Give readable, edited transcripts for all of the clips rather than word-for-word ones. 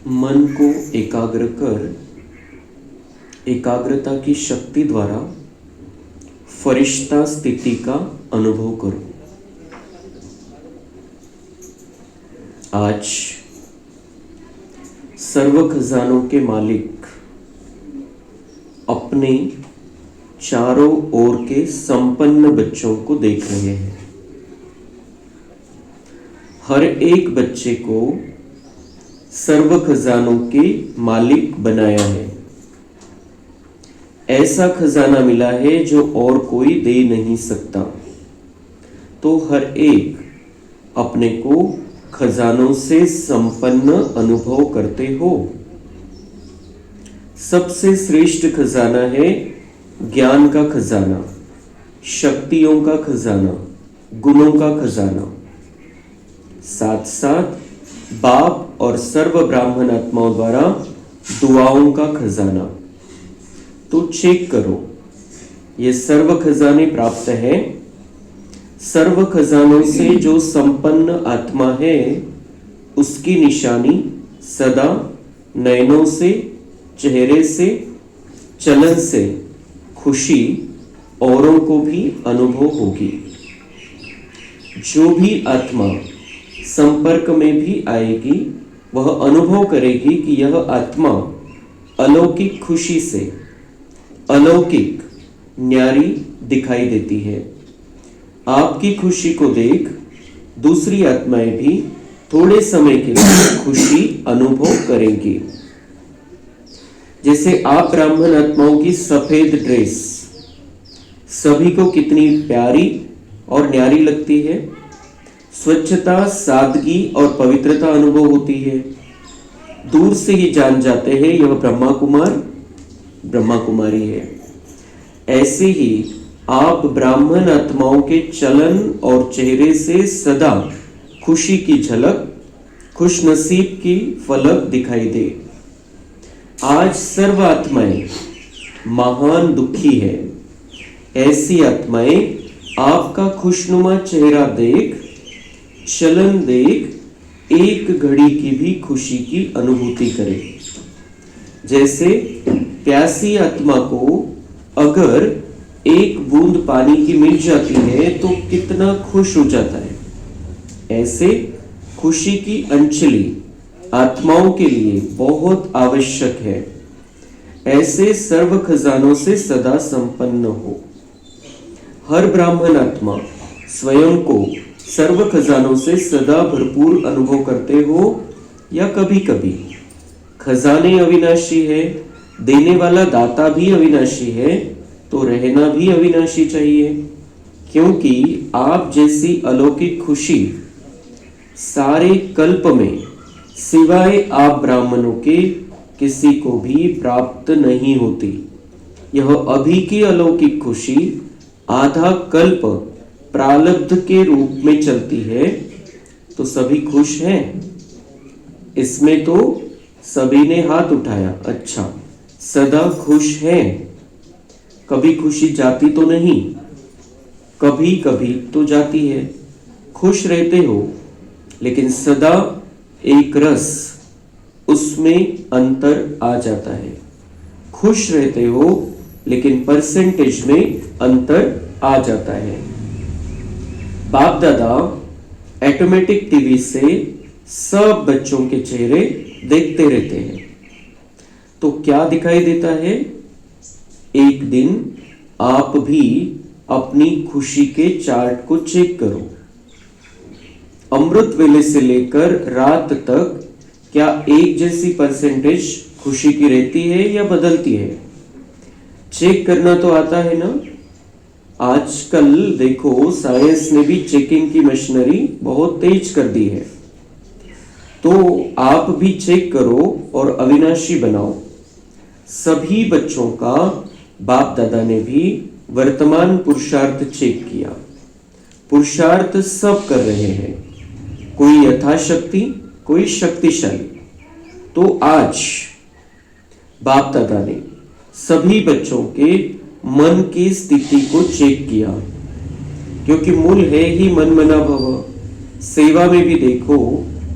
मन को एकाग्र कर एकाग्रता की शक्ति द्वारा फरिश्ता स्थिति का अनुभव करो। आज सर्व खजानों के मालिक अपने चारों ओर के संपन्न बच्चों को देख रहे हैं। हर एक बच्चे को सर्व खजानों के मालिक बनाया है। ऐसा खजाना मिला है जो और कोई दे नहीं सकता। तो हर एक अपने को खजानों से संपन्न अनुभव करते हो। सबसे श्रेष्ठ खजाना है ज्ञान का खजाना, शक्तियों का खजाना, गुणों का खजाना, साथ साथ बाप और सर्व ब्राह्मण आत्माओं द्वारा दुआओं का खजाना। तो चेक करो, ये सर्व खजाने प्राप्त है। सर्व खजानों से जो संपन्न आत्मा है उसकी निशानी सदा नयनों से, चेहरे से, चलन से खुशी औरों को भी अनुभव होगी। जो भी आत्मा संपर्क में भी आएगी वह अनुभव करेगी कि यह आत्मा अलौकिक खुशी से अलौकिक न्यारी दिखाई देती है। आपकी खुशी को देख दूसरी आत्माएं भी थोड़े समय के लिए खुशी अनुभव करेंगी। जैसे आप ब्राह्मण आत्माओं की सफेद ड्रेस सभी को कितनी प्यारी और न्यारी लगती है। स्वच्छता, सादगी और पवित्रता अनुभव होती है। दूर से ही जान जाते हैं यह ब्रह्मा कुमार, ब्रह्मा कुमारी है। ऐसे ही आप ब्राह्मण आत्माओं के चलन और चेहरे से सदा खुशी की झलक, खुशनसीब की फलक दिखाई दे। आज सर्व आत्माएं महान दुखी है। ऐसी आत्माएं आपका खुशनुमा चेहरा देख, चलन देख एक घड़ी की भी खुशी की अनुभूति करें। जैसे प्यासी आत्मा को अगर एक बूंद पानी की मिल जाती है तो कितना खुश हो जाता है। ऐसे खुशी की अंजलि आत्माओं के लिए बहुत आवश्यक है। ऐसे सर्व खजानों से सदा संपन्न हो। हर ब्राह्मण आत्मा स्वयं को सर्व खजानों से सदा भरपूर अनुभव करते हो या कभी कभी। खजाने अविनाशी है, देने वाला दाता भी अविनाशी है, तो रहना भी अविनाशी चाहिए। क्योंकि आप जैसी अलौकिक खुशी सारे कल्प में सिवाय आप ब्राह्मणों के किसी को भी प्राप्त नहीं होती। यह अभी की अलौकिक खुशी आधा कल्प प्रारब्ध के रूप में चलती है। तो सभी खुश हैं? इसमें तो सभी ने हाथ उठाया। अच्छा, सदा खुश हैं। कभी खुशी जाती तो नहीं, कभी कभी तो जाती है। खुश रहते हो लेकिन सदा एक रस, उसमें अंतर आ जाता है। खुश रहते हो लेकिन परसेंटेज में अंतर आ जाता है। बाप दादा ऑटोमेटिक टीवी से सब बच्चों के चेहरे देखते रहते हैं। तो क्या दिखाई देता है? एक दिन आप भी अपनी खुशी के चार्ट को चेक करो। अमृत वेले से लेकर रात तक क्या एक जैसी परसेंटेज खुशी की रहती है या बदलती है? चेक करना तो आता है ना। आजकल देखो साइंस ने भी चेकिंग की मशीनरी बहुत तेज कर दी है। तो आप भी चेक करो और अविनाशी बनाओ। सभी बच्चों का बाप दादा ने भी वर्तमान पुरुषार्थ चेक किया। पुरुषार्थ सब कर रहे हैं, कोई यथाशक्ति, कोई शक्तिशाली। तो आज बाप दादा ने सभी बच्चों के मन की स्थिति को चेक किया, क्योंकि मूल है ही मन मना भव। सेवा में भी देखो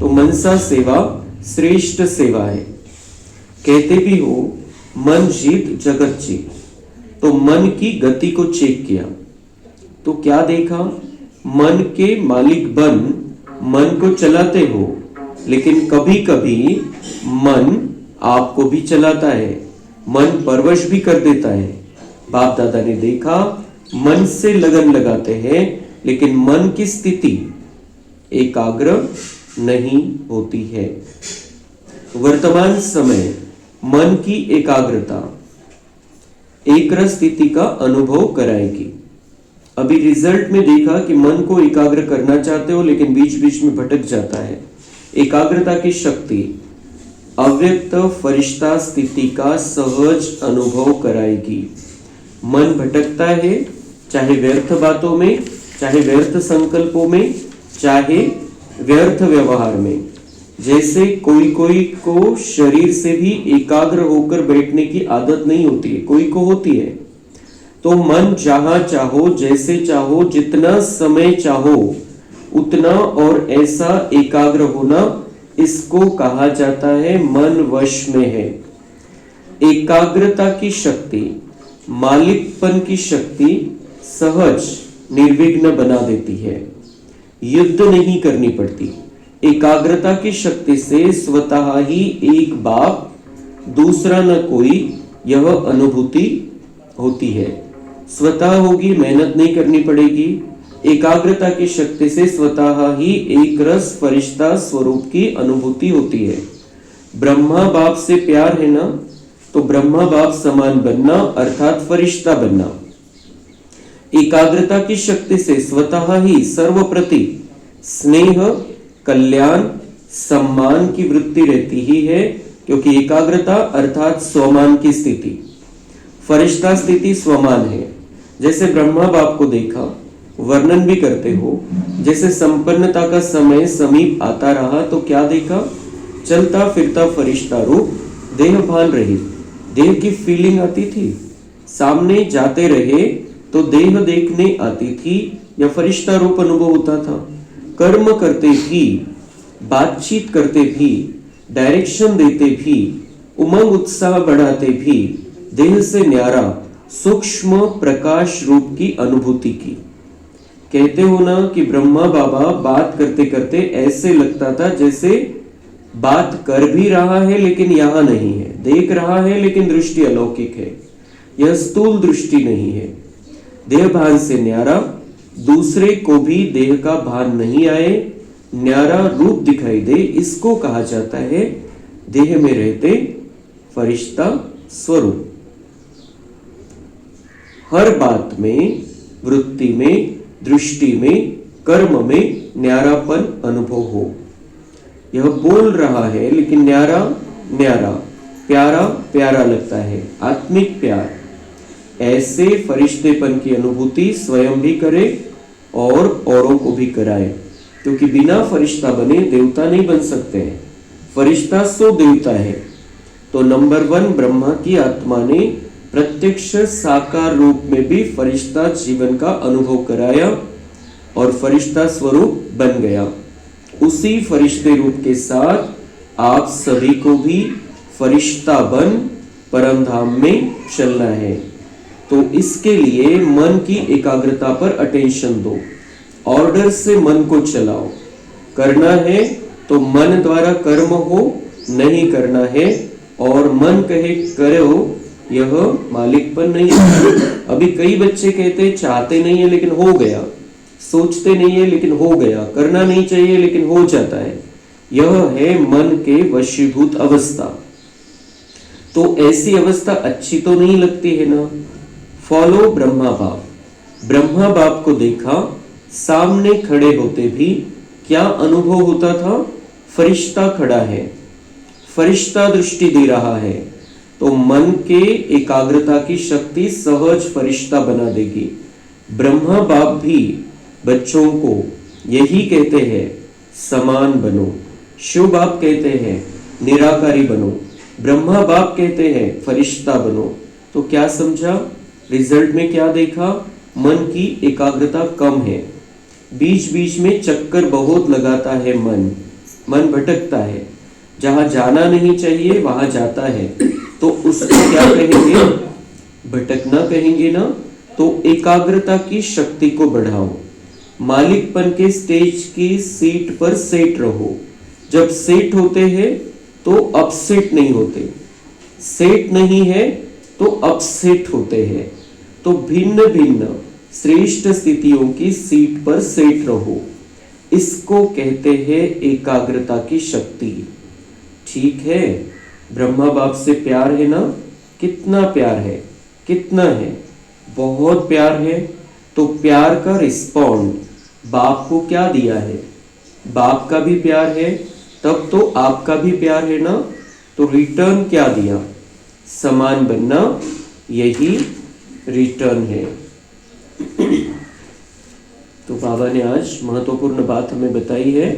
तो मनसा सेवा श्रेष्ठ सेवा है। कहते भी हो मन जीत जगत जीत। तो मन की गति को चेक किया तो क्या देखा, मन के मालिक बन मन को चलाते हो, लेकिन कभी कभी मन आपको भी चलाता है, मन परवश भी कर देता है। बाप दादा ने देखा मन से लगन लगाते हैं, लेकिन मन की स्थिति एकाग्र नहीं होती है। वर्तमान समय मन की एकाग्रता एक रस स्थिति का अनुभव कराएगी। अभी रिजल्ट में देखा कि मन को एकाग्र करना चाहते हो, लेकिन बीच बीच में भटक जाता है। एकाग्रता की शक्ति अव्यक्त फरिश्ता स्थिति का सहज अनुभव कराएगी। मन भटकता है, चाहे व्यर्थ बातों में, चाहे व्यर्थ संकल्पों में, चाहे व्यर्थ व्यवहार में। जैसे कोई कोई को शरीर से भी एकाग्र होकर बैठने की आदत नहीं होती है, कोई को होती है। तो मन जहां चाहो, जैसे चाहो, जितना समय चाहो उतना और ऐसा एकाग्र होना, इसको कहा जाता है मन वश में है। एकाग्रता की शक्ति, मालिकपन की शक्ति सहज निर्विघ्न बना देती है, युद्ध नहीं करनी पड़ती। एकाग्रता की शक्ति से स्वतः ही एक बाप दूसरा न कोई, यह अनुभूति होती है। स्वतः होगी, मेहनत नहीं करनी पड़ेगी। एकाग्रता की शक्ति से स्वतः ही एक रस फरिश्ता स्वरूप की अनुभूति होती है। ब्रह्मा बाप से प्यार है ना, तो ब्रह्मा बाप समान बनना अर्थात फरिश्ता बनना। एकाग्रता की शक्ति से स्वतः ही सर्वप्रति स्नेह, कल्याण, सम्मान की वृत्ति रहती ही है, क्योंकि एकाग्रता अर्थात स्वमान की स्थिति। फरिश्ता स्थिति स्वमान है। जैसे ब्रह्मा बाप को देखा, वर्णन भी करते हो, जैसे संपन्नता का समय समीप आता रहा तो क्या देखा, चलता फिरता फरिश्ता रूप, देह भान रहित, देह की फीलिंग आती थी। सामने जाते रहे तो देह देखने आती थी या फरिश्ता रूप अनुभव होता था। कर्म करते भी, बातचीत करते भी, डायरेक्शन देते भी, उमंग उत्साह बढ़ाते भी, देह से न्यारा सूक्ष्म प्रकाश रूप की अनुभूति की। कहते हो ना कि ब्रह्मा बाबा बात करते करते ऐसे लगता था जैसे बात कर भी रहा है लेकिन यहां नहीं है, देख रहा है लेकिन दृष्टि अलौकिक है, यह स्थूल दृष्टि नहीं है। देह भान से न्यारा, दूसरे को भी देह का भान नहीं आए, न्यारा रूप दिखाई दे, इसको कहा जाता है देह में रहते फरिश्ता स्वरूप। हर बात में, वृत्ति में, दृष्टि में, कर्म में न्यारापन अनुभव हो। यह बोल रहा है लेकिन न्यारा न्यारा, प्यारा प्यारा लगता है, आत्मिक प्यार। ऐसे फरिश्तेपन की अनुभूति स्वयं भी करे और औरों को भी कराए, क्योंकि बिना फरिश्ता बने देवता नहीं बन सकते हैं। फरिश्ता सो देवता है। तो नंबर 1 ब्रह्मा की आत्मा ने प्रत्यक्ष साकार रूप में भी फरिश्ता जीवन का अनुभव कराया और फरिश्ता स्वरूप बन गया। उसी फरिश्ते रूप के साथ आप सभी को भी फरिश्ता बन परम धाम में चलना है। तो इसके लिए मन की एकाग्रता पर अटेंशन दो, ऑर्डर से मन को चलाओ। करना है तो मन द्वारा कर्म हो, नहीं करना है और मन कहे करो, यह मालिकपन नहीं है। अभी कई बच्चे कहते चाहते नहीं है लेकिन हो गया, सोचते नहीं है लेकिन हो गया, करना नहीं चाहिए लेकिन हो जाता है। यह है मन के वशीभूत अवस्था। तो ऐसी अवस्था अच्छी तो नहीं लगती है ना। फॉलो ब्रह्मा बाप। ब्रह्मा बाप को देखा, सामने खड़े होते भी क्या अनुभव होता था, फरिश्ता खड़ा है, फरिश्ता दृष्टि दे रहा है। तो मन के एकाग्रता की शक्ति सहज फरिश्ता बना देगी। ब्रह्मा बाप भी बच्चों को यही कहते हैं, समान बनो। शिव बाप कहते हैं निराकारी बनो, ब्रह्मा बाप कहते हैं फरिश्ता बनो। तो क्या समझा, रिजल्ट में क्या देखा, मन की एकाग्रता कम है, बीच बीच में चक्कर बहुत लगाता है, मन भटकता है। जहां जाना नहीं चाहिए वहां जाता है, तो उसको क्या कहेंगे? भटकना कहेंगे ना। तो एकाग्रता की शक्ति को बढ़ाओ, मालिकपन के स्टेज की सीट पर सेट रहो। जब सेट होते हैं तो अपसेट नहीं होते, सेट नहीं है तो अपसेट होते हैं। तो भिन्न भिन्न श्रेष्ठ स्थितियों की सीट पर सेट रहो, इसको कहते हैं एकाग्रता की शक्ति। ठीक है, ब्रह्मा बाप से प्यार है ना? कितना प्यार है, कितना है, बहुत प्यार है। तो प्यार का रिस्पॉन्ड बाप को क्या दिया है? बाप का भी प्यार है, तब तो आपका भी प्यार है ना। तो रिटर्न क्या दिया? समान बनना, यही रिटर्न है। तो बाबा ने आज महत्वपूर्ण बात हमें बताई है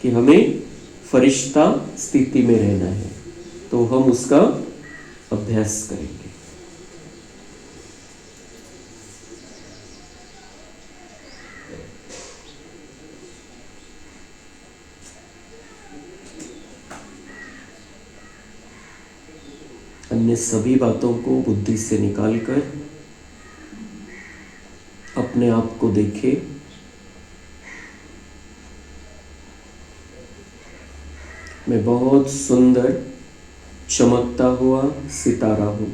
कि हमें फरिश्ता स्थिति में रहना है, तो हम उसका अभ्यास करेंगे। अन्य सभी बातों को बुद्धि से निकालकर अपने आप को देखे। मैं बहुत सुंदर चमकता हुआ सितारा हूं।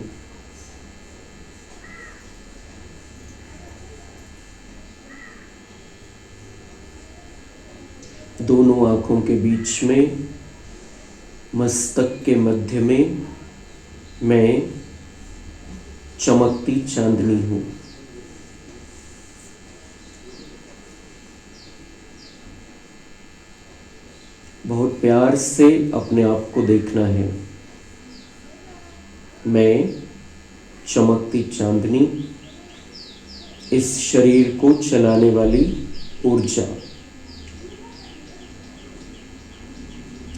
दोनों आंखों के बीच में, मस्तक के मध्य में मैं चमकती चांदनी हूं। बहुत प्यार से अपने आप को देखना है। मैं चमकती चांदनी, इस शरीर को चलाने वाली ऊर्जा,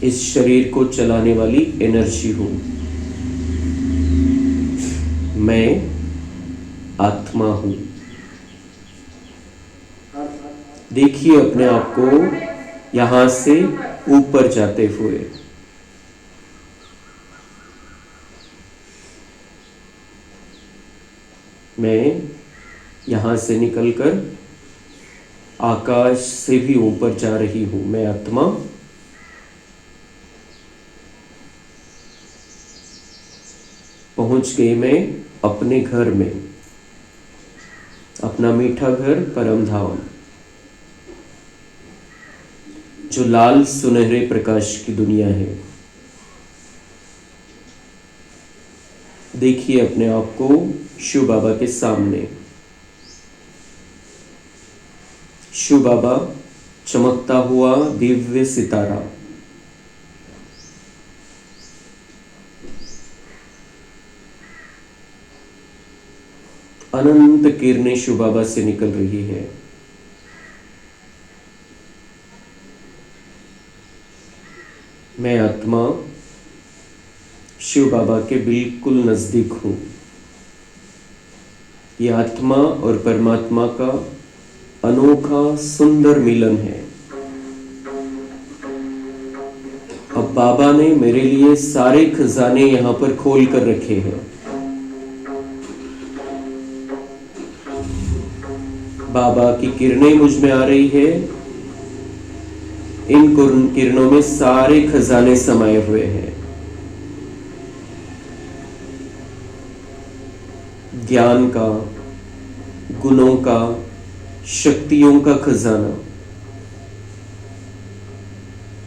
इस शरीर को चलाने वाली एनर्जी हूं। मैं आत्मा हूं। देखिए अपने आप को यहां से ऊपर जाते हुए। मैं यहां से निकलकर आकाश से भी ऊपर जा रही हूं। मैं आत्मा पहुंच गई मैं अपने घर में, अपना मीठा घर परम धाम, जो लाल सुनहरे प्रकाश की दुनिया है। देखिए अपने आप को शिव बाबा के सामने। शिव बाबा चमकता हुआ दिव्य सितारा। अनंत किरणें शिव बाबा से निकल रही है। मैं आत्मा शिव बाबा के बिल्कुल नजदीक हूं। ये आत्मा और परमात्मा का अनोखा सुंदर मिलन है। अब बाबा ने मेरे लिए सारे खजाने यहां पर खोल कर रखे हैं। बाबा की किरणें मुझ में आ रही है। इन किरणों में सारे खजाने समाये हुए हैं। ज्ञान का, गुणों का, शक्तियों का खजाना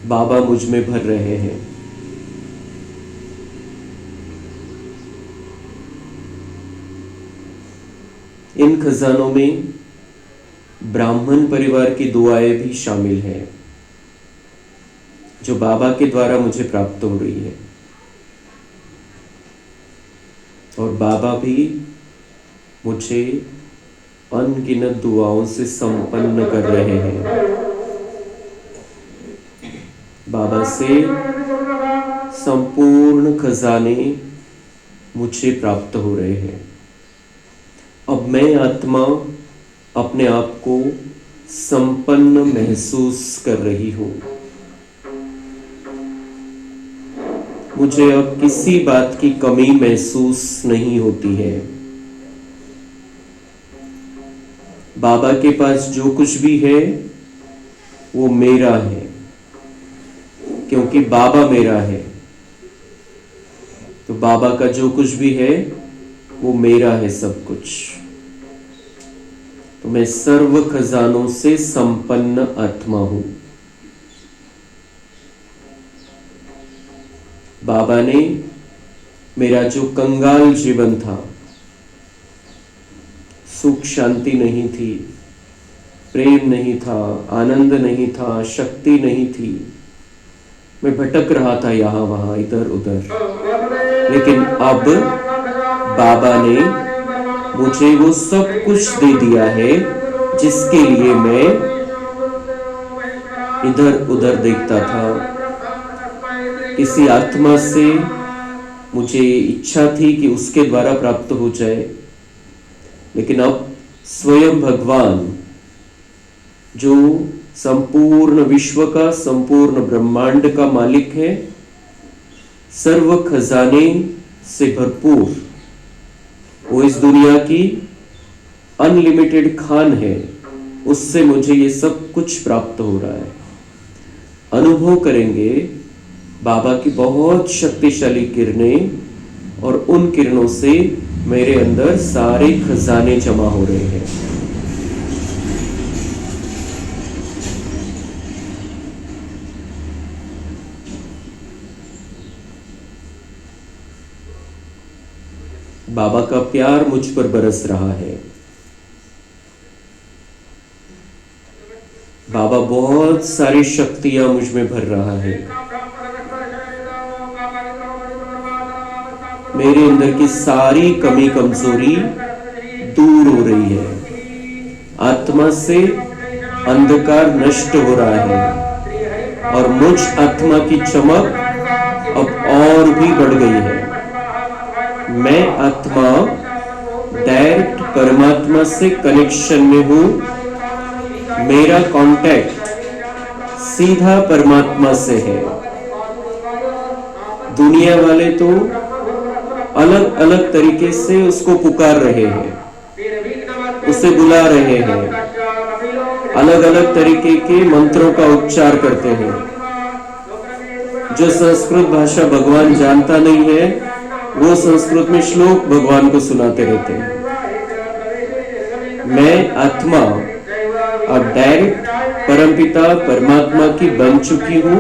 बाबा मुझ में भर रहे हैं। इन खजानों में ब्राह्मण परिवार की दुआएं भी शामिल हैं, जो बाबा के द्वारा मुझे प्राप्त हो रही है। और बाबा भी मुझे अनगिनत दुआओं से संपन्न कर रहे हैं। बाबा से संपूर्ण खजाने मुझे प्राप्त हो रहे हैं। अब मैं आत्मा अपने आप को संपन्न महसूस कर रही हूं। मुझे अब किसी बात की कमी महसूस नहीं होती है। बाबा के पास जो कुछ भी है वो मेरा है, क्योंकि बाबा मेरा है। तो बाबा का जो कुछ भी है वो मेरा है सब कुछ। तो मैं सर्व खजानों से संपन्न आत्मा हूं। बाबा ने मेरा जो कंगाल जीवन था, सुख शांति नहीं थी, प्रेम नहीं था, आनंद नहीं था, शक्ति नहीं थी, मैं भटक रहा था यहाँ वहां इधर उधर, लेकिन अब बाबा ने मुझे वो सब कुछ दे दिया है जिसके लिए मैं इधर उधर देखता था। किसी आत्मा से मुझे इच्छा थी कि उसके द्वारा प्राप्त हो जाए, लेकिन अब स्वयं भगवान जो संपूर्ण विश्व का, संपूर्ण ब्रह्मांड का मालिक है, सर्व खजाने से भरपूर, वो इस दुनिया की अनलिमिटेड खान है, उससे मुझे ये सब कुछ प्राप्त हो रहा है। अनुभव करेंगे बाबा की बहुत शक्तिशाली किरणें, और उन किरणों से मेरे अंदर सारे खजाने जमा हो रहे हैं। बाबा का प्यार मुझ पर बरस रहा है। बाबा बहुत सारी शक्तियां मुझ में भर रहा है। मेरे अंदर की सारी कमी कमजोरी दूर हो रही है। आत्मा से अंधकार नष्ट हो रहा है और मुझ आत्मा की चमक अब और भी बढ़ गई है। मैं आत्मा डायरेक्ट परमात्मा से कनेक्शन में हूं। मेरा कांटेक्ट सीधा परमात्मा से है। दुनिया वाले तो अलग अलग तरीके से उसको पुकार रहे हैं, उसे बुला रहे हैं, अलग अलग तरीके के मंत्रों का उच्चार करते हैं। जो संस्कृत भाषा भगवान जानता नहीं है, वो संस्कृत में श्लोक भगवान को सुनाते रहते हैं। मैं आत्मा अब डायरेक्ट परमपिता परमात्मा की बन चुकी हूं।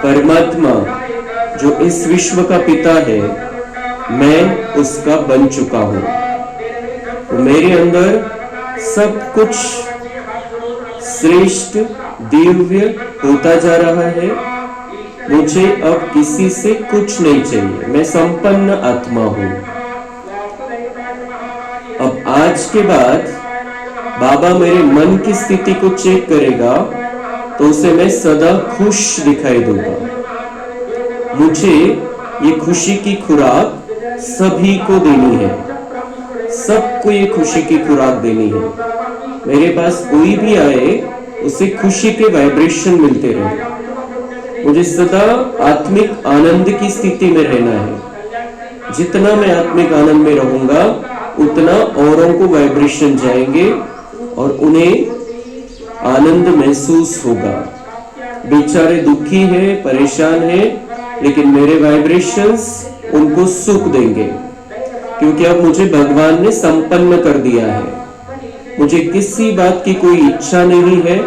परमात्मा जो इस विश्व का पिता है, मैं उसका बन चुका हूं। तो मेरे अंदर सब कुछ श्रेष्ठ दिव्य होता जा रहा है। मुझे अब किसी से कुछ नहीं चाहिए। मैं संपन्न आत्मा हूं। अब आज के बाद बाबा मेरे मन की स्थिति को चेक करेगा तो उसे मैं सदा खुश दिखाई दूंगा। मुझे ये खुशी की खुराक सभी को देनी है। सबको ये खुशी की खुराक देनी है। मेरे पास कोई भी आए, उसे खुशी के वाइब्रेशन मिलते रहे। मुझे सदा आत्मिक आनंद की स्थिति में रहना है। जितना मैं आत्मिक आनंद में रहूंगा, उतना औरों को वाइब्रेशन जाएंगे और उन्हें आनंद महसूस होगा। बेचारे दुखी है, परेशान है, लेकिन मेरे वाइब्रेशंस उनको सुख देंगे, क्योंकि अब मुझे भगवान ने संपन्न कर दिया है। मुझे किसी बात की कोई इच्छा नहीं है,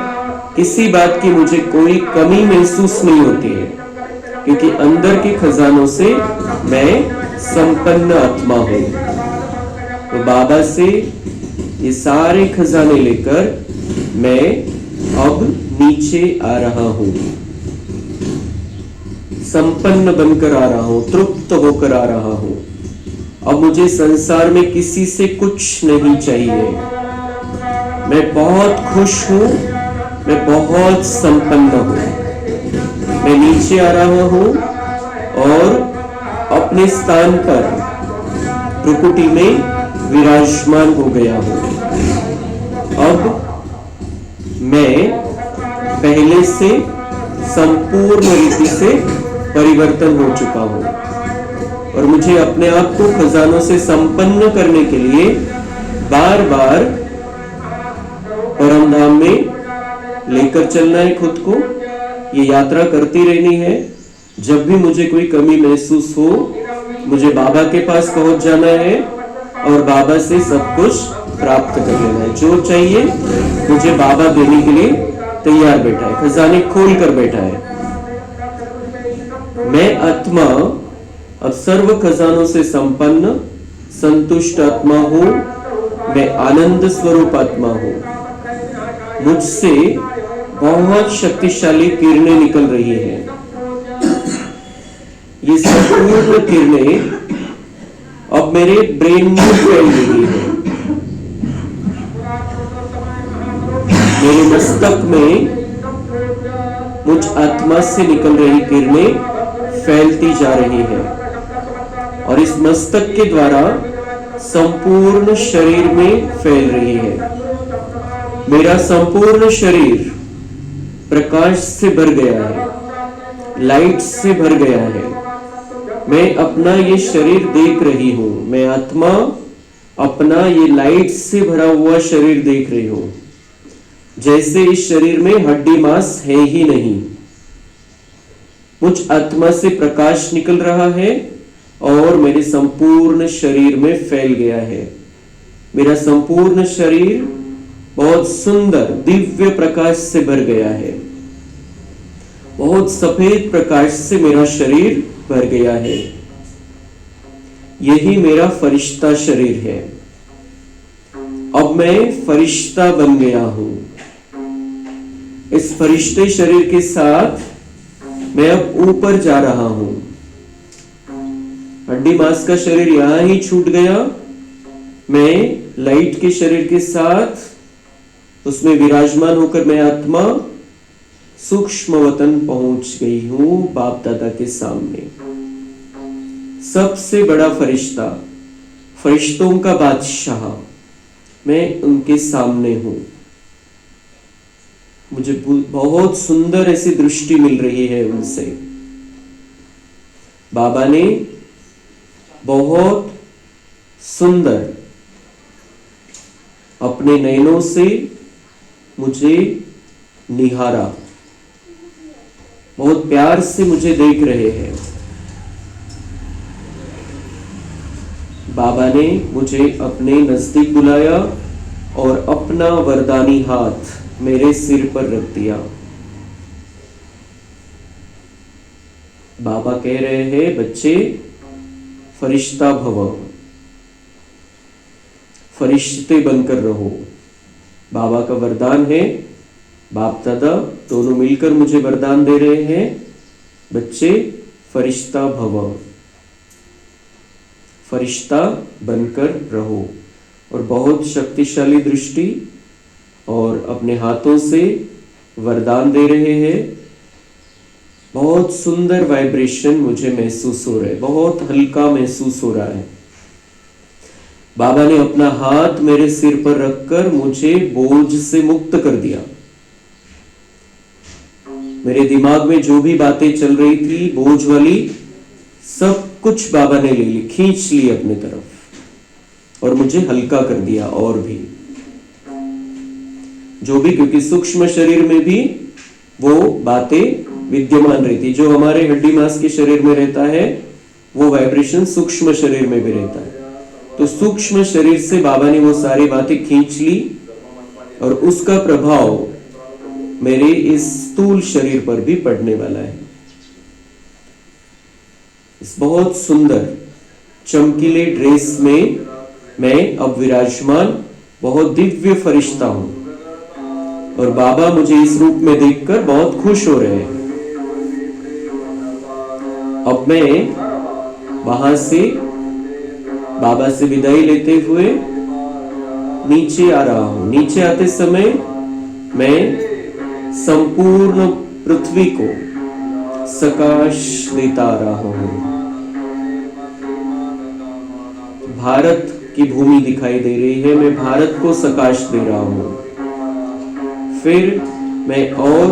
किसी बात की मुझे कोई कमी महसूस नहीं होती है, क्योंकि अंदर के खजानों से मैं संपन्न आत्मा हूं। तो बाबा से ये सारे खजाने लेकर मैं अब नीचे आ रहा हूं, संपन्न बनकर आ रहा हूं, तृप्त होकर आ रहा हूं। अब मुझे संसार में किसी से कुछ नहीं चाहिए। मैं बहुत खुश हूं, मैं बहुत संपन्न हूं। मैं नीचे आ रहा हूं और अपने स्थान पर प्रकृति में विराजमान हो गया हूं। अब मैं पहले से संपूर्ण रीति से परिवर्तन हो चुका हूँ और मुझे अपने आप को खजानों से संपन्न करने के लिए बार बार परम धाम में लेकर चलना है खुद को। ये यात्रा करती रहनी है। जब भी मुझे कोई कमी महसूस हो, मुझे बाबा के पास पहुंच जाना है और बाबा से सब कुछ प्राप्त कर लेना है। जो चाहिए मुझे बाबा देने के लिए तैयार बैठा है, खजाने खोल कर बैठा है। मैं आत्मा अब सर्व खजानों से संपन्न संतुष्ट आत्मा हूं। मैं आनंद स्वरूप आत्मा हूं। मुझसे बहुत शक्तिशाली किरणें निकल रही हैं। ये संपूर्ण किरणें अब मेरे ब्रेन में फैल रही है। मेरे मस्तक में मुझ आत्मा से निकल रही किरणें फैलती जा रही है और इस मस्तक के द्वारा संपूर्ण शरीर में फैल रही है। मेरा संपूर्ण शरीर प्रकाश से भर गया है, लाइट से भर गया है। मैं अपना ये शरीर देख रही हूं। मैं आत्मा अपना ये लाइट से भरा हुआ शरीर देख रही हूं। जैसे इस शरीर में हड्डी मांस है ही नहीं। मुझ आत्मा से प्रकाश निकल रहा है और मेरे संपूर्ण शरीर में फैल गया है। मेरा संपूर्ण शरीर बहुत सुंदर दिव्य प्रकाश से भर गया है। बहुत सफेद प्रकाश से मेरा शरीर भर गया है। यही मेरा फरिश्ता शरीर है। अब मैं फरिश्ता बन गया हूं। इस फरिश्ते शरीर के साथ मैं अब ऊपर जा रहा हूं। हड्डी मांस का शरीर यहां ही छूट गया। मैं लाइट के शरीर के साथ उसमें विराजमान होकर मैं आत्मा सूक्ष्म वतन पहुंच गई हूं, बाप दादा के सामने। सबसे बड़ा फरिश्ता, फरिश्तों का बादशाह, मैं उनके सामने हूं। मुझे बहुत सुंदर ऐसी दृष्टि मिल रही है उनसे। बाबा ने बहुत सुंदर अपने नयनों से मुझे निहारा। बहुत प्यार से मुझे देख रहे हैं। बाबा ने मुझे अपने नजदीक बुलाया और अपना वरदानी हाथ मेरे सिर पर रख दिया। बाबा कह रहे हैं, बच्चे फरिश्ता भव, फरिश्ते बनकर रहो। बाबा का वरदान है। बाप दादा दोनों मिलकर मुझे वरदान दे रहे हैं, बच्चे फरिश्ता भव, फरिश्ता बनकर रहो। और बहुत शक्तिशाली दृष्टि और अपने हाथों से वरदान दे रहे हैं। बहुत सुंदर वाइब्रेशन मुझे महसूस हो रहा है, बहुत हल्का महसूस हो रहा है। बाबा ने अपना हाथ मेरे सिर पर रखकर मुझे बोझ से मुक्त कर दिया। मेरे दिमाग में जो भी बातें चल रही थी बोझ वाली, सब कुछ बाबा ने ले ली, खींच ली अपने तरफ और मुझे हल्का कर दिया। और भी जो भी, क्योंकि सूक्ष्म शरीर में भी वो बातें विद्यमान रहती। जो हमारे हड्डी मांस के शरीर में रहता है वो वाइब्रेशन सूक्ष्म शरीर में भी रहता है। तो सूक्ष्म शरीर से बाबा ने वो सारी बातें खींच ली और उसका प्रभाव मेरे इस स्थूल शरीर पर भी पड़ने वाला है। इस बहुत सुंदर चमकीले ड्रेस में मैं अब विराजमान बहुत दिव्य फरिश्ता हूं और बाबा मुझे इस रूप में देखकर बहुत खुश हो रहे हैं। अब मैं वहां से बाबा से विदाई लेते हुए नीचे आ रहा हूं। नीचे आते समय मैं संपूर्ण पृथ्वी को सकाश देता आ रहा हूं। भारत की भूमि दिखाई दे रही है, मैं भारत को सकाश दे रहा हूं। फिर मैं और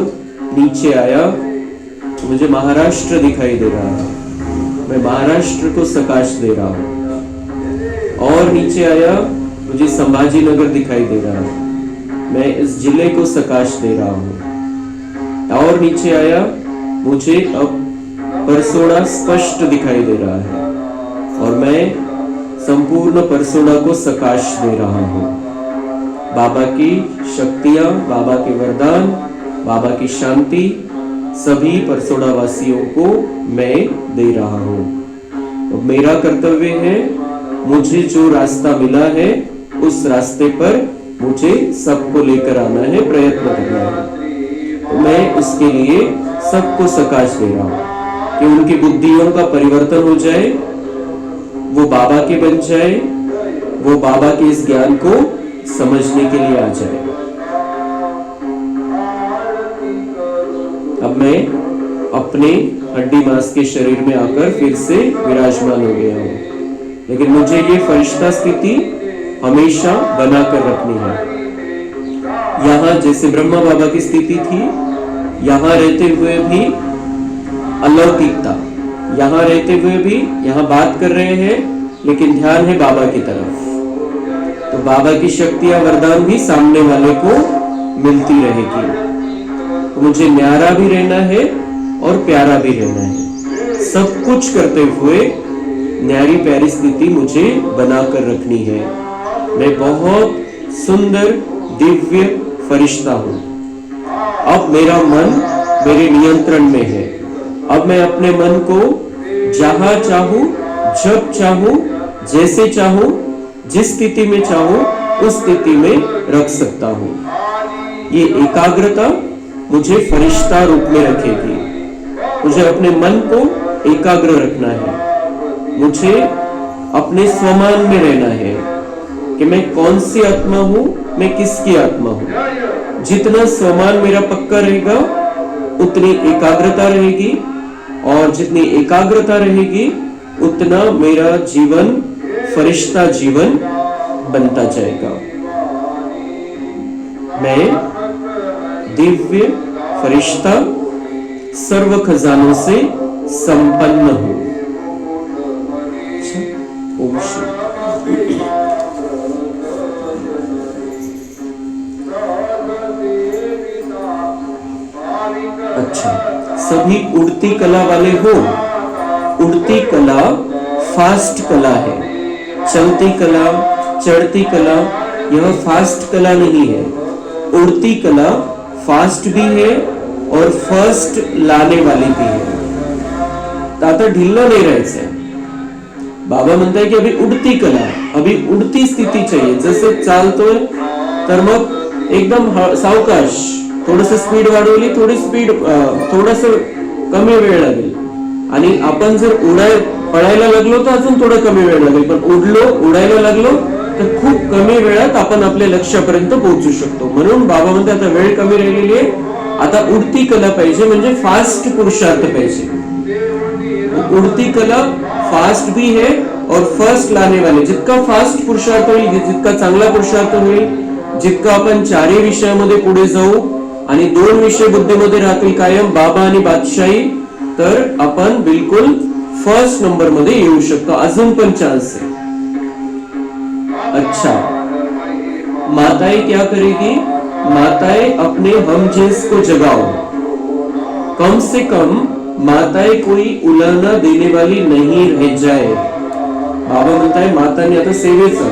नीचे आया, मुझे महाराष्ट्र दिखाई दे रहा है, मैं महाराष्ट्र को सकाश दे रहा हूँ। और नीचे आया, मुझे संभाजीनगर दिखाई दे रहा है, मैं इस जिले को सकाश दे रहा हूँ। और नीचे आया, मुझे अब परसोड़ा स्पष्ट दिखाई दे रहा है और मैं संपूर्ण परसोड़ा को सकाश दे रहा हूँ। बाबा की शक्तियां, बाबा के वरदान, बाबा की शांति सभी परसोड़ा वासियों को मैं दे रहा हूँ। तो मेरा कर्तव्य है, मुझे जो रास्ता मिला है उस रास्ते पर मुझे सबको लेकर आना है, प्रयत्न करना है। तो मैं उसके लिए सबको सकाश दे रहा हूँ कि उनकी बुद्धियों का परिवर्तन हो जाए, वो बाबा के बन जाए, वो बाबा के इस ज्ञान को समझने के लिए आ जाए। अब मैं अपने हड्डी मांस के शरीर में आकर फिर से विराजमान हो गया हूँ, लेकिन मुझे ये फरिश्ता स्थिति हमेशा बनाकर रखनी है। यहाँ जैसे ब्रह्मा बाबा की स्थिति थी, यहाँ रहते हुए भी अलौकिकता, यहाँ रहते हुए भी यहाँ बात कर रहे हैं लेकिन ध्यान है बाबा की तरफ, तो बाबा की शक्तियां वरदान भी सामने वाले को मिलती रहेगी। मुझे न्यारा भी रहना है और प्यारा भी रहना है, सब कुछ करते हुए न्यारी प्यारी स्थिति मुझे बनाकर रखनी है। मैं बहुत सुंदर दिव्य फरिश्ता हूँ। अब मेरा मन मेरे नियंत्रण में है। अब मैं अपने मन को जहां चाहूं, जब चाहूं, जैसे चाहूं, जिस स्थिति में चाहूं उस स्थिति में रख सकता हूं। ये एकाग्रता मुझे फरिश्ता रूप में रखेगी। मुझे अपने मन को एकाग्र रखना है, मुझे अपने स्वमान में रहना है कि मैं कौन सी आत्मा हूं, मैं किसकी आत्मा हूं। जितना स्वमान मेरा पक्का रहेगा उतनी एकाग्रता रहेगी, और जितनी एकाग्रता रहेगी उतना मेरा जीवन फरिश्ता जीवन बनता जाएगा। मैं दिव्य फरिश्ता सर्व खजानों से संपन्न हूं। ओम शांति। अच्छा, सभी उड़ती कला वाले हो। उड़ती कला फास्ट कला है, चलती कला, चढ़ती कला यह फास्ट कला नहीं है। उड़ती कला फास्ट भी है और फर्स्ट लाने वाली भी है। आता ढिल्ला नाही राहायचं। बाबा म्हणताय की अभी उडती कला, अभी उडती स्थिती चाहिए। जसे चालतोय तर मग एकदम सावकाश, थोडस स्पीड वाढवली, थोडी स्पीड थोडस कमी वेळ लागेल, आणि आपण जर पळायला लागलो तर अजून थोडं कमी वेळ लागेल, पण उडायला लागलो तर खूप कमी वेळात आपण आपल्या लक्ष्यापर्यंत पोहोचू शकतो। म्हणून बाबा म्हणतात आता वेळ कमी राहिलेली आहे, आता उडती कला पाहिजे, म्हणजे फास्ट पुरुषार्थ पाहिजे। उड़ती कला फास्ट भी है और फर्स्ट लाने वाले। जितका फास्ट पुरुषार्थ होईल, जितका चांगला पुरुषार्थ होईल, जितका आपण चारही विषयामध्ये पुढे जाऊ आणि 2 विषय बुद्धीमध्ये राहतील कायम, बाबा आणि बादशाही, तर आपण बिलकुल फर्स्ट नंबर मध्ये येऊ शकतो। अजून पण चांस है। अच्छा, माताएं क्या करेगी? माताएं अपने हम जिन्स को जगाओ। कम से कम माताएं कोई उलाना देने वाली नहीं रह जाए। बाबा म्हणताय मातांनी आता सेवेचं,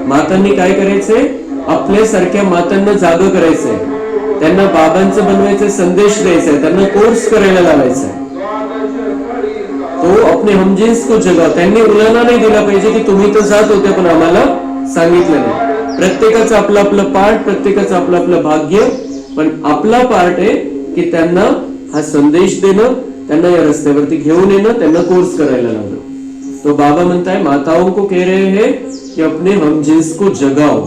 मातांनी काय करायचंय? आपल्यासारख्या मातांना जाग करायचंय, त्यांना बाबांचं बनवायचं, संदेश द्यायचा, त्यांना कोर्स करायला लावायचा। तो अपने हमजिन्स को जगाव। त्यांनी उलाना नाही दिला पाहिजे की तुम्ही तर जात होते पण आम्हाला सांगितलं नाही। प्रत्येकाचं आपलं आपलं पार्ट, प्रत्येकाचं आपलं आपलं भाग्य, पण आपला पार्ट आहे की त्यांना हा संदेश देणं, त्यांना या रस्त्यावरती घेऊन येणं, त्यांना कोर्स करायला लावणं। तो बाबा म्हणताय माताओं को कह रहे हैं कि अपने हमजिन्स को जगाओ।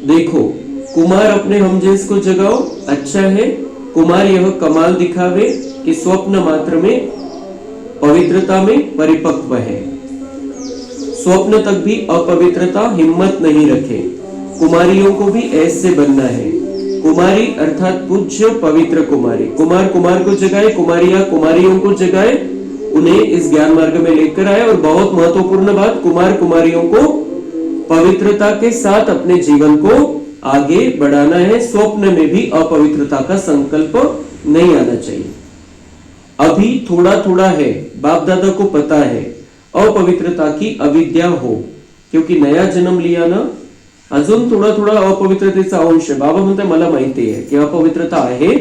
देखो, कुमार अपने हमजिन्स को जगाओ, अच्छा है। कुमार यह कमाल दिखावे कि स्वप्न मात्र में पवित्रता में परिपक्व है। स्वप्न तक भी अपवित्रता हिम्मत नहीं रखे। कुमारियों को भी ऐसे बनना है कुमारी अर्थात पूज्य पवित्र कुमारी। कुमार कुमार को जगाए, कुमारियां कुमारियों को जगाए, उन्हें इस ज्ञान मार्ग में लेकर आए। और बहुत महत्वपूर्ण बात, कुमार कुमारियों को पवित्रता के साथ अपने जीवन को आगे बढ़ाना है। स्वप्न में भी अपवित्रता का संकल्प नहीं आना चाहिए। अभी थोड़ा थोड़ा है, बाप दादा को पता है अपवित्रता की अविद्या हो, क्योंकि नया जन्म लिया ना, अजून थोडा थोडा अपवित्रतेचा अंश. बाबा म्हणतात मला माहिती आहे की अपवित्रता आहे,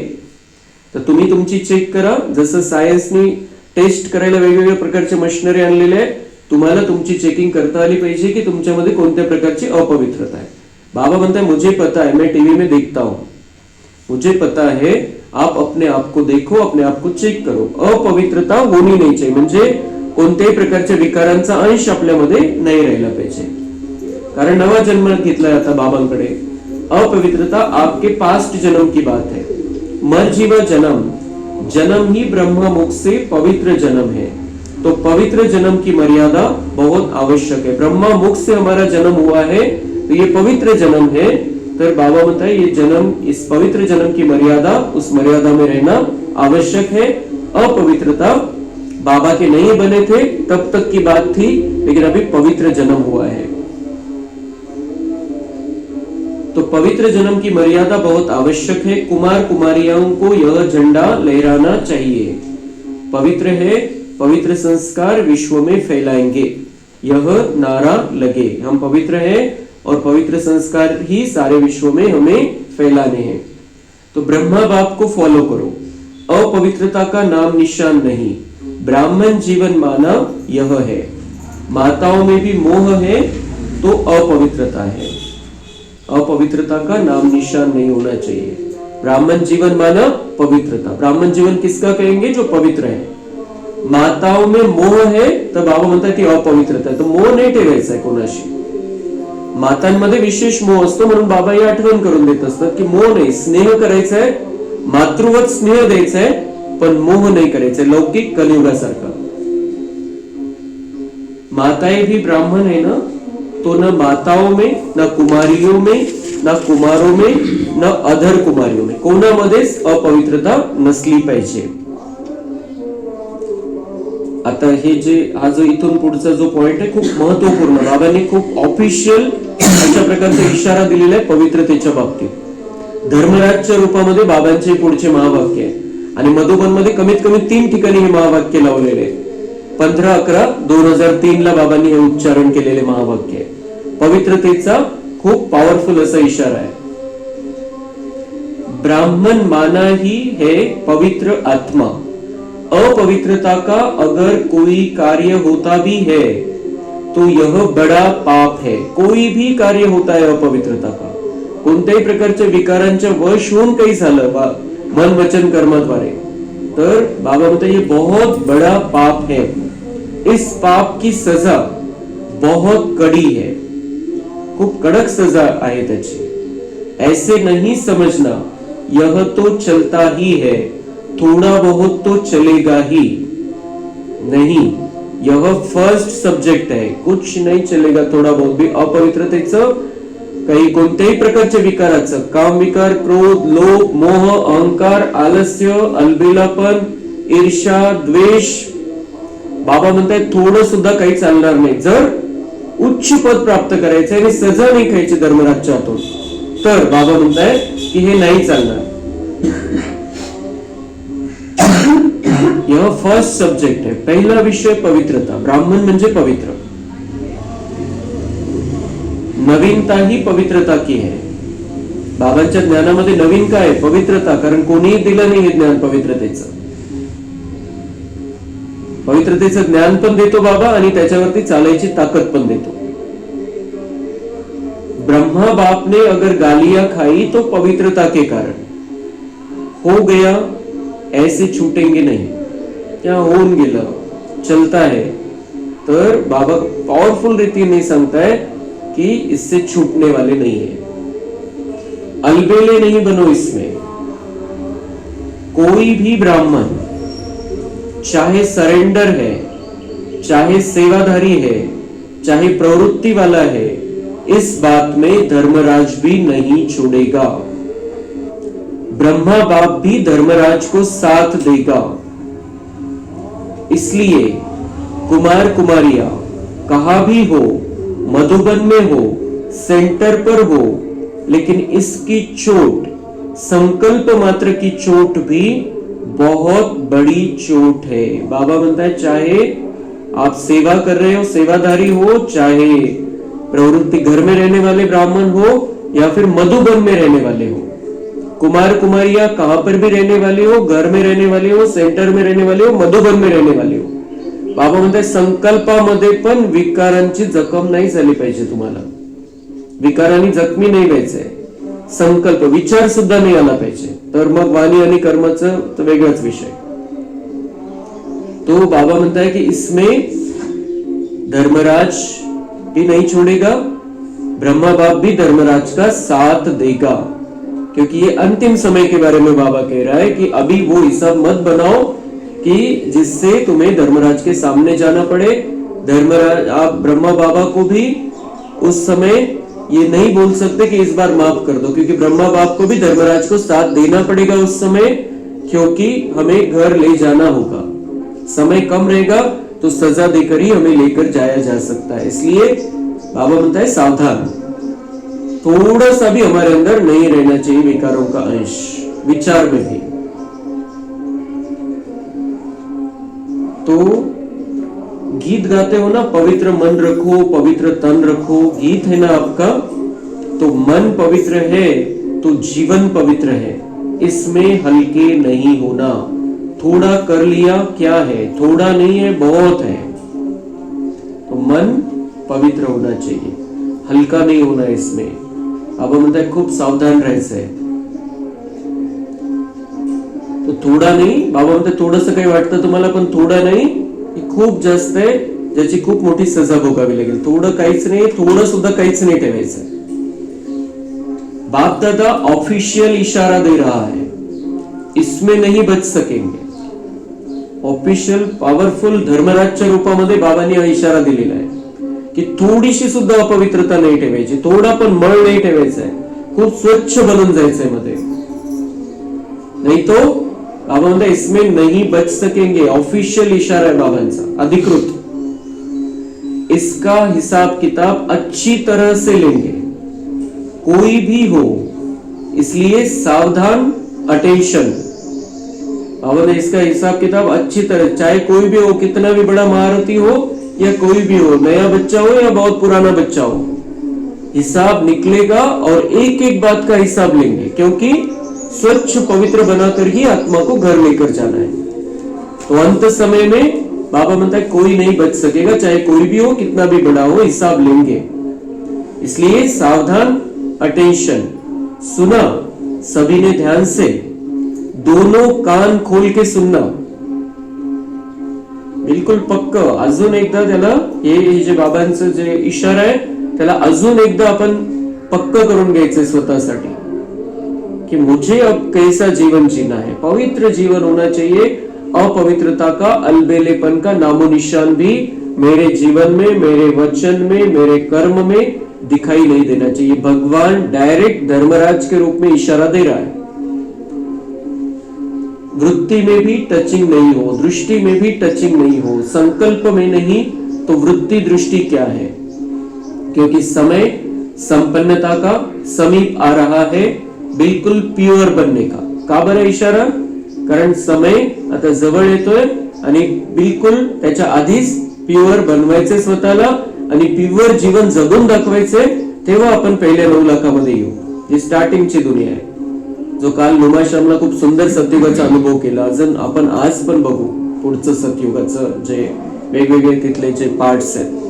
तर तुम्ही तुमची चेक करा. जसं सायन्सनी टेस्ट करायला वेगवेगळ्या प्रकारचे मशिनरी आणलेले आहे, तुम्हाला तुमची चेकिंग करता आली पाहिजे की तुमच्यामध्ये कोणत्या प्रकारची अपवित्रता आहे. बाबा म्हणतात मुझे पता है, मैं टीवी में देखता हूं, मुझे पता है, आप अपने आप को देखो, अपने आप को चेक करो. अपवित्रता होणी नाही चाहिए, म्हणजे कोणत्याही प्रकारच्या विकारांचा अंश आपल्यामध्ये नाही राहिला पाहिजे. कारण नवा जन्म घेतलाय आता बाबांकडे. अपवित्रता आपके पास्ट जन्म की बात है. मर्जीवा जन्म, जन्म ही ब्रह्म मुख से पवित्र जन्म है, तो पवित्र जन्म की मर्यादा बहुत आवश्यक है. ब्रह्मा मुख से हमारा जन्म हुआ है, तो ये पवित्र जन्म है. तर बाबा म्हणता है ये जन्म, इस पवित्र जन्म की मर्यादा, उस मर्यादा में रहना आवश्यक है. अपवित्रता बाबा के नहीं बने थे तब तक की बात थी, लेकिन अभी पवित्र जन्म हुआ है, तो पवित्र जन्म की मर्यादा बहुत आवश्यक है. कुमार कुमारियों को यह झंडा लहराना चाहिए. पवित्र है, पवित्र संस्कार विश्व में फैलाएंगे, यह नारा लगे. हम पवित्र हैं और पवित्र संस्कार ही सारे विश्व में हमें फैलाने हैं. तो ब्रह्मा बाप को फॉलो करो. अपवित्रता का नाम निशान नहीं. ब्राह्मण जीवन माना यह है. माताओं में भी मोह है तो अपवित्रता है. अपवित्रता का नाम निशान नहीं होना चाहिए. ब्राह्मण जीवन माना पवित्रता. ब्राह्मण जीवन किसका कहेंगे? जो पवित्र है. माताओं में मोह है तर बाबा म्हणतात ती अपवित्रता आहे. तर मोह नाही ठेवायचा आहे कोणाशी. मातांमध्ये विशेष मोह असतो, म्हणून बाबा ही आठवण करून देत असतात की मोह नाही, स्नेह करायचा आहे, मातृवत स्नेह द्यायचा आहे, पण मोह नहीं करायचा. लौकिक कलियुगासारखा. माताएं भी ब्राह्मण है ना, तो न माताओं में, न कुमारियों में, न कुमारों में, न अधर कुमारियों में कोणामध्येच अपवित्रता नसली पाहिजे. आता हे जे हा जो इथून पुढचा जो पॉइंट आहे खूप महत्वपूर्ण. बाबांनी खूप ऑफिशियल अशा प्रकारचा इशारा दिलेला आहे पवित्रतेच्या बाबतीत. धर्मराजच्या रूपामध्ये बाबांचे पुढचे महावाक्य आहे, आणि मधुबन मध्ये कमीत कमी 3 ठिकाणी हे महावाक्य लावलेले आहे. 15/11/2003 ला बाबांनी हे उच्चारण केलेले महावाक्य आहे. पवित्रतेचा खूप पॉवरफुल असा इशारा आहे. ब्राह्मण माना ही है पवित्र आत्मा. अपवित्रता का अगर कोई कार्य होता भी है तो यह बड़ा पाप है. कोई भी कार्य होता है अपवित्रता का, कोणत्याही प्रकारच्या विकारांच्या वश होऊन काही झालं मन वचन कर्माद्वारे, तर बाबा म्हणते ये बहुत बड़ा पाप है. इस पाप की सजा बहुत कड़ी है. खूप कडक सजा आहे त्याची. ऐसे नहीं समझना, यह तो चलता ही है, थोड़ा बहुत तो चलेगा ही नहीं. यह फर्स्ट सब्जेक्ट है. कुछ नहीं चलेगा, थोड़ा बहुत भी. अपवित्रतेचं काही कोणत्याही प्रकारच्या विकाराचं, काम विकार, क्रोध, लोभ, मोह, अहंकार, आलस्य, अलबेलापन, ईर्ष्या, द्वेष, बाबा म्हणतात थोडं सुद्धा काही चालणार नाही. जर उच्च पद प्राप्त करायचं आणि सजा नाही खायची धर्मराजच्या हातून, तर बाबा म्हणतायत की हे नाही चालणार. यह फर्स्ट सब्जेक्ट है. पहिला विषय पवित्रता. ब्राह्मण म्हणजे पवित्र. नवीनता ही पवित्रता की है. बाबांच्या ज्ञानामध्ये नवीन काय आहे? पवित्रता. कारण कोणीही दिलं नाही हे ज्ञान पवित्रतेचं. पवित्रतेचं ज्ञान पण देतो बाबा, आणि त्याच्यावरती चालायची ताकद पण देतो. ब्रह्मा बाप ने अगर गालियां खाई तो पवित्रता के कारण. हो गया, ऐसे छूटेंगे नहीं. क्या होऊन गेलं, चलता है, तर बाबा पॉवरफुल रीतीने सांगताय कि इससे छूटने वाले नहीं है. अलबेले नहीं बनो इसमें. कोई भी ब्राह्मण चाहे सरेंडर है, चाहे सेवाधारी है, चाहे प्रवृत्ति वाला है, इस बात में धर्मराज भी नहीं छोड़ेगा. ब्रह्मा बाप भी धर्मराज को साथ देगा। इसलिए कुमार कुमारियां कहाँ भी हो, मधुबन में हो, सेंटर पर हो, लेकिन इसकी चोट, संकल्प मात्र की चोट भी बहुत बड़ी चोट है। बाबा बनता है चाहे आप सेवा कर रहे हो, सेवाधारी हो, चाहे प्रवृत्ति घर में रहने वाले ब्राह्मण हो या फिर मधुबन में रहने वाले हो, कुमार कुमारियां कहां पर भी रहने वाले हो, घर में रहने वाले हो, सेंटर में रहने वाले हो, मधुबन में रहने वाले हो, बाबा म्हणतात संकल्पामध्ये पण विकारांची जखम नाही झाली पाहिजे। तुम्हाला विकारांनी जखमी नाही व्हायचंय, संकल्प विचार सुद्धा नाही आला पाहिजे, तर मग वाणी आणि कर्माचं तो वेगळाच विषय। तो बाबा म्हणता है कि इसमें धर्मराज भी नहीं छोड़ेगा, ब्रह्मा बाप भी धर्मराज का साथ देगा, क्योंकि ये अंतिम समय के बारे में बाबा कह रहा है कि अभी वो हिसाब मत बनाओ कि जिससे तुम्हें धर्मराज के सामने जाना पड़े। धर्मराज, आप ब्रह्मा बाबा को भी उस समय ये नहीं बोल सकते कि इस बार माफ कर दो, क्योंकि ब्रह्मा बाप को भी धर्मराज को साथ देना पड़ेगा उस समय, क्योंकि हमें घर ले जाना होगा। समय कम रहेगा तो सजा देकर ही हमें लेकर जाया जा सकता है। इसलिए बाबा बोलता है सावधान, थोड़ा सा भी हमारे अंदर नहीं रहना चाहिए विकारों का अंश, विचार में भी। तो गीत गाते हो ना, पवित्र मन रखो, पवित्र तन रखो, गीत है ना आपका, तो मन पवित्र है तो जीवन पवित्र है, इसमें हल्के नहीं होना। थोड़ा कर लिया क्या है, थोड़ा नहीं है, बहुत है। तो मन पवित्र होना चाहिए, हल्का नहीं होना इसमें। अब म्हणता है खूप सावधान राहायचंय। तो थोडा नाही, बाबा म्हणते थोडंसं काही वाटतं तुम्हाला, पण थोडा नाही, खूप जास्त आहे, ज्याची खूप मोठी सजा भोगावी लागेल। थोडं काहीच नाही, थोडं सुद्धा काहीच नाही ठेवायचं। बाप दादा ऑफिशियल इशारा दे रहा है, इसमें नहीं बच सकेंगे। ऑफिशियल पॉवरफुल धर्मराजच्या रूपामध्ये बाबांनी हा इशारा दिलेला आहे की थोडीशी सुद्धा अपवित्रता नाही ठेवायची, थोडा पण मळ नाही ठेवायचा आहे, खूप स्वच्छ बनून जायचंय मध्ये, नहीं तो बाबा म्हणता इसमें नहीं बच सकेंगे। ऑफिशियल इशारा है बाबांचा, अधिकृत। इसका हिसाब किताब अच्छी तरह से लेंगे, कोई भी हो, इसलिए सावधान, अटेंशन। बाबा ने इसका हिसाब किताब अच्छी तरह, चाहे कोई भी हो, कितना भी बड़ा महारथी हो या कोई भी हो, नया बच्चा हो या बहुत पुराना बच्चा हो, हिसाब निकलेगा और एक एक बात का हिसाब लेंगे, क्योंकि स्वच्छ पवित्र बनाकर ही आत्मा को घर लेकर जाना है। तो अंत समय में बाबा म्हणता है कोई नहीं बच सकेगा, चाहे कोई भी हो, कितना भी बड़ा हो, हिसाब लेंगे। इसलिए सावधान, अटेंशन। सुना सभी ने ध्यान से, दोनों कान खोल के सुनना, बिलकुल पक्क। अजून एकदा त्याला हे जे बाबांचं जे इशारा आहे त्याला अजून एकदा आपण पक्क करून घ्यायचंय स्वतःसाठी कि मुझे अब कैसा जीवन जीना है। पवित्र जीवन होना चाहिए, अपवित्रता का, अलबेलेपन का नामो निशान भी मेरे जीवन में, मेरे वचन में, मेरे कर्म में दिखाई नहीं देना चाहिए। भगवान डायरेक्ट धर्मराज के रूप में इशारा दे रहा है। वृत्ति में भी टचिंग नहीं हो, दृष्टि में भी टचिंग नहीं हो, संकल्प में नहीं तो वृत्ति दृष्टि क्या है, क्योंकि समय संपन्नता का समीप आ रहा है, बिल्कुल प्युअर बनने का। का बरं इशारा? कारण समय आता जवळ येतोय आणि बिलकुल त्याच्या आधीच प्युअर बनवायचे स्वतःला आणि प्युअर जीवन जगून दाखवायचे, तेव्हा आपण पहिल्या 9 लाखामध्ये येऊ। ही स्टार्टिंगची दुनिया आहे, जो काल लुमाश्यामला खूप सुंदर सतयुगाचा अनुभव केला, अजून आपण आज पण बघू पुढचं सतयुगाचं जे वेगवेगळे तिथले जे पार्ट्स आहेत।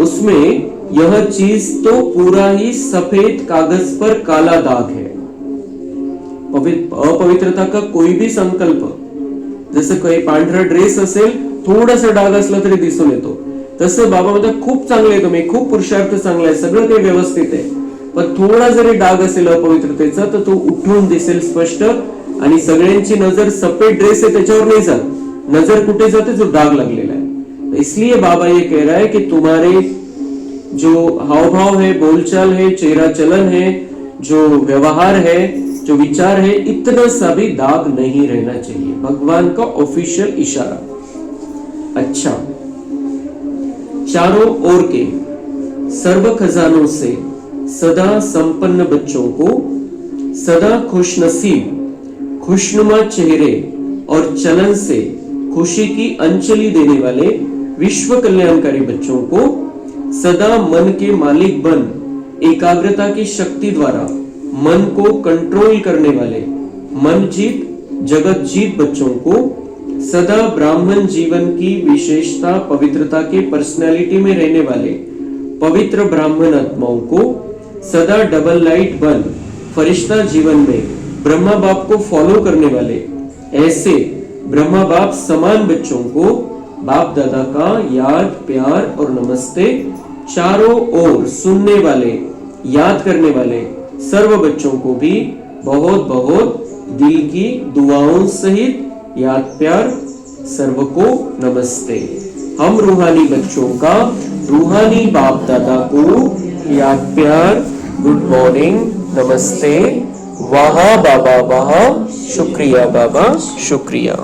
उसमें यह चीज तो पूरा ही सफेद कागज पर काला दाग है। अपवित्रता का कोई भी संकल्प, जसं काही पांढरा ड्रेस असेल, थोडासा डाग असला तरी दिसून येतो, तसं बाबा म्हणतात खूप चांगले आहे तुम्ही, खूप पुरुषार्थ चांगला आहे, सगळं काही व्यवस्थित आहे, पण थोडा जरी डाग असेल अपवित्रतेचा तर तो उठून दिसेल स्पष्ट, आणि सगळ्यांची नजर सफेद ड्रेस है त्याच्यावर नहीं जात, नजर कुठे जाते? जो डाग लगलेला है। इसलिए बाबा ये कह रहा है कि तुम्हारे जो हाव भाव है, बोलचाल है, चेहरा चलन है, जो व्यवहार है, जो विचार है, इतना सा भी दाग नहीं रहना चाहिए। भगवान का ऑफिशियल इशारा। अच्छा, चारों ओर के सर्व खजानों से सदा संपन्न बच्चों को, सदा खुशनसीब, खुशनुमा चेहरे और चलन से खुशी की अंजलि देने वाले विश्व कल्याणकारी बच्चों को, सदा मन के मालिक बन एकाग्रता की शक्ति द्वारा मन को कंट्रोल करने वाले मन जीत जगत जीत बच्चों को, सदा ब्राह्मण जीवन की विशेषता पवित्रता के पर्सनैलिटी में रहने वाले पवित्र ब्राह्मण आत्माओं को, सदा डबल लाइट बन फरिश्ता जीवन में ब्रह्मा बाप को फॉलो करने वाले ऐसे ब्रह्मा बाप समान बच्चों को बाप दादा का याद, प्यार और नमस्ते चारों ओर सुनने वाले, याद करने वाले सर्व बच्चों को भी बहुत बहुत दिल की दुआओं सहित याद, प्यार, सर्व को नमस्ते। हम रूहानी बच्चों का रूहानी बाप दादा को याद, प्यार, गुड मॉर्निंग, नमस्ते, वाह बाबा वाह, शुक्रिया बाबा शुक्रिया।